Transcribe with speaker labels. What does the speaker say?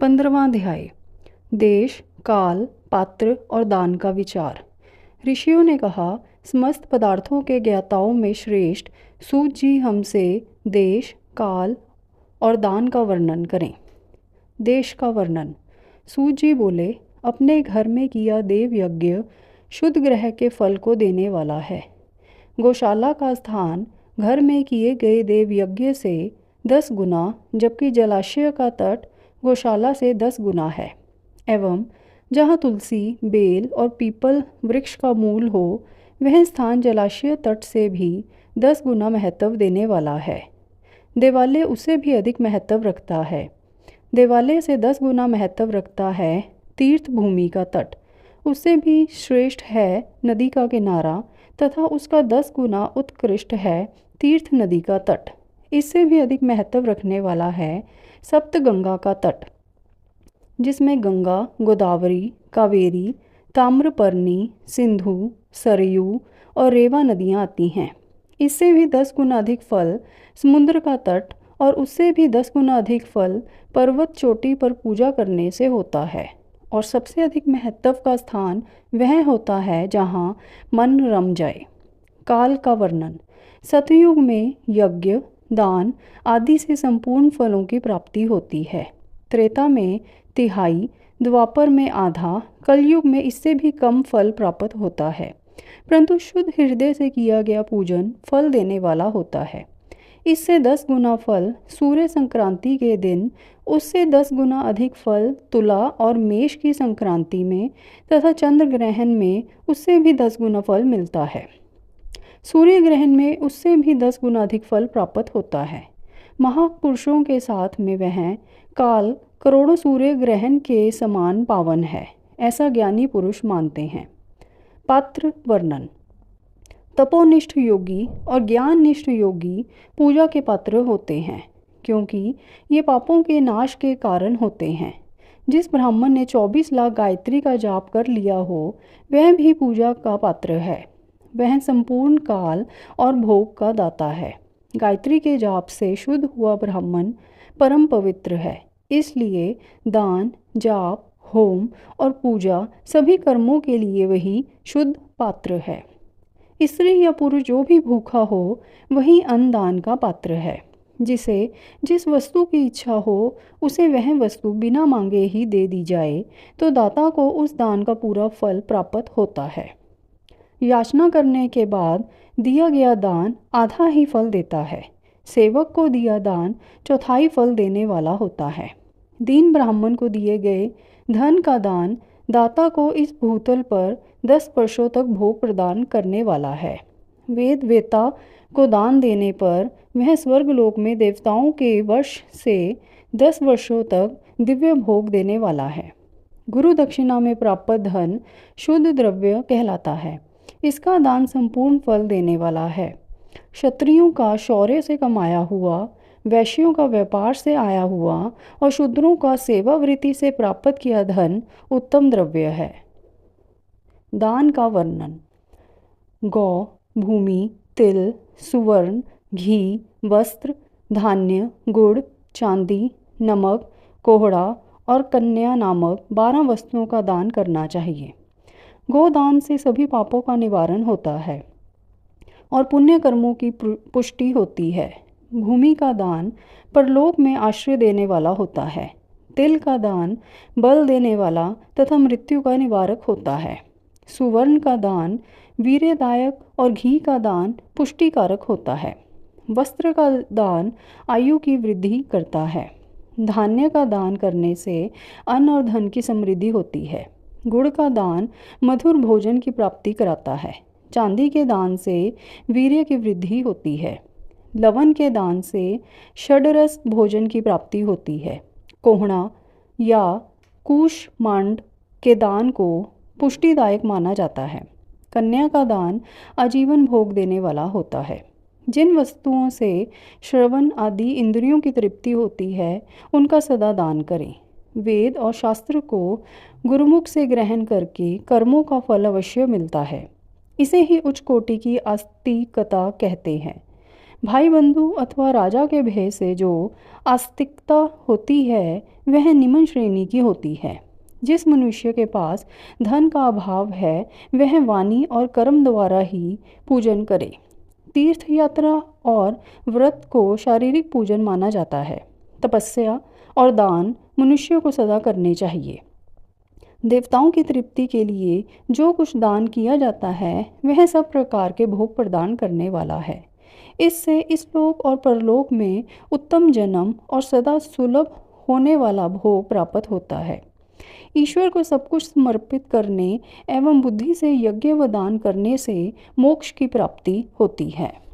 Speaker 1: 15वां अध्याय। देश, काल, पात्र और दान का विचार। ऋषियों ने कहा, समस्त पदार्थों के ज्ञाताओं में श्रेष्ठ सूत जी हमसे देश, काल और दान का वर्णन करें। देश का वर्णन। सूत जी बोले, अपने घर में किया देव यज्ञ शुद्ध ग्रह के फल को देने वाला है। गौशाला का स्थान घर में किए गए देव यज्ञ से 10 गुना, जबकि जलाशय का तट गौशाला से 10 गुना है। एवं जहाँ तुलसी, बेल और पीपल वृक्ष का मूल हो, वह स्थान जलाशय तट से भी 10 गुना महत्व देने वाला है। देवालय उससे भी अधिक महत्व रखता है। देवालय से 10 गुना महत्व रखता है तीर्थ भूमि का तट। उससे भी श्रेष्ठ है नदी का किनारा, तथा उसका 10 गुना उत्कृष्ट है तीर्थ नदी का तट। इससे भी अधिक महत्व रखने वाला है सप्तगंगा का तट, जिसमें गंगा, गोदावरी, कावेरी, ताम्रपर्णी, सिंधु, सरयू और रेवा नदियाँ आती हैं। इससे भी 10 गुना अधिक फल समुद्र का तट, और उससे भी 10 गुना अधिक फल पर्वत चोटी पर पूजा करने से होता है। और सबसे अधिक महत्व का स्थान वह होता है जहाँ मन रम जाए। काल का वर्णन। सतयुग में यज्ञ, दान आदि से संपूर्ण फलों की प्राप्ति होती है। त्रेता में तिहाई, द्वापर में आधा, कलयुग में इससे भी कम फल प्राप्त होता है। परंतु शुद्ध हृदय से किया गया पूजन फल देने वाला होता है। इससे 10 गुना फल सूर्य संक्रांति के दिन, उससे 10 गुना अधिक फल तुला और मेष की संक्रांति में, तथा चंद्र ग्रहण में उससे भी 10 गुना फल मिलता है। सूर्य ग्रहण में उससे भी 10 गुना अधिक फल प्राप्त होता है। महापुरुषों के साथ में वह काल करोड़ों सूर्य ग्रहण के समान पावन है, ऐसा ज्ञानी पुरुष मानते हैं। पात्र वर्णन। तपोनिष्ठ योगी और ज्ञाननिष्ठ योगी पूजा के पात्र होते हैं, क्योंकि ये पापों के नाश के कारण होते हैं। जिस ब्राह्मण ने 24 लाख गायत्री का जाप कर लिया हो, वह भी पूजा का पात्र है। वह संपूर्ण काल और भोग का दाता है। गायत्री के जाप से शुद्ध हुआ ब्राह्मण परम पवित्र है। इसलिए दान, जाप, होम और पूजा सभी कर्मों के लिए वही शुद्ध पात्र है। स्त्री या पुरुष जो भी भूखा हो, वही अन्न दान का पात्र है। जिसे जिस वस्तु की इच्छा हो, उसे वह वस्तु बिना मांगे ही दे दी जाए, तो दाता को उस दान का पूरा फल प्राप्त होता है। याचना करने के बाद दिया गया दान आधा ही फल देता है। सेवक को दिया दान चौथाई फल देने वाला होता है। दीन ब्राह्मण को दिए गए धन का दान दाता को इस भूतल पर 10 वर्षों तक भोग प्रदान करने वाला है। वेद वेता को दान देने पर वह स्वर्गलोक में देवताओं के वश से 10 वर्षों तक दिव्य भोग देने वाला है। गुरु दक्षिणा में प्राप्त धन शुद्ध द्रव्य कहलाता है। इसका दान संपूर्ण फल देने वाला है। क्षत्रियों का शौर्य से कमाया हुआ, वैश्यों का व्यापार से आया हुआ और शूद्रों का सेवावृत्ति से प्राप्त किया धन उत्तम द्रव्य है। दान का वर्णन। गौ, भूमि, तिल, सुवर्ण, घी, वस्त्र, धान्य, गुड़, चांदी, नमक, कोहड़ा और कन्या नामक 12 वस्तुओं का दान करना चाहिए। गोदान से सभी पापों का निवारण होता है और पुण्य कर्मों की पुष्टि होती है। भूमि का दान परलोक में आश्रय देने वाला होता है। तिल का दान बल देने वाला तथा मृत्यु का निवारक होता है। सुवर्ण का दान वीर्यदायक और घी का दान पुष्टिकारक होता है। वस्त्र का दान आयु की वृद्धि करता है। धान्य का दान करने से अन्न और धन की समृद्धि होती है। गुड़ का दान मधुर भोजन की प्राप्ति कराता है। चांदी के दान से वीर्य की वृद्धि होती है। लवण के दान से षडरस भोजन की प्राप्ति होती है। कोहड़ा या कूष्मांड के दान को पुष्टिदायक माना जाता है। कन्या का दान आजीवन भोग देने वाला होता है। जिन वस्तुओं से श्रवण आदि इंद्रियों की तृप्ति होती है, उनका सदा दान करें। वेद और शास्त्र को गुरुमुख से ग्रहण करके कर्मों का फल अवश्य मिलता है। इसे ही उच्च कोटि की आस्तिकता कहते हैं। भाई बंधु अथवा राजा के भय से जो आस्तिकता होती है वह निम्न श्रेणी की होती है। जिस मनुष्य के पास धन का अभाव है वह वाणी और कर्म द्वारा ही पूजन करे। तीर्थ यात्रा और व्रत को शारीरिक पूजन माना जाता है। तपस्या और दान मनुष्य को सदा करने चाहिए। देवताओं की तृप्ति के लिए जो कुछ दान किया जाता है वह सब प्रकार के भोग प्रदान करने वाला है। इससे इस लोक और परलोक में उत्तम जन्म और सदा सुलभ होने वाला भोग प्राप्त होता है। ईश्वर को सब कुछ समर्पित करने एवं बुद्धि से यज्ञ व दान करने से मोक्ष की प्राप्ति होती है।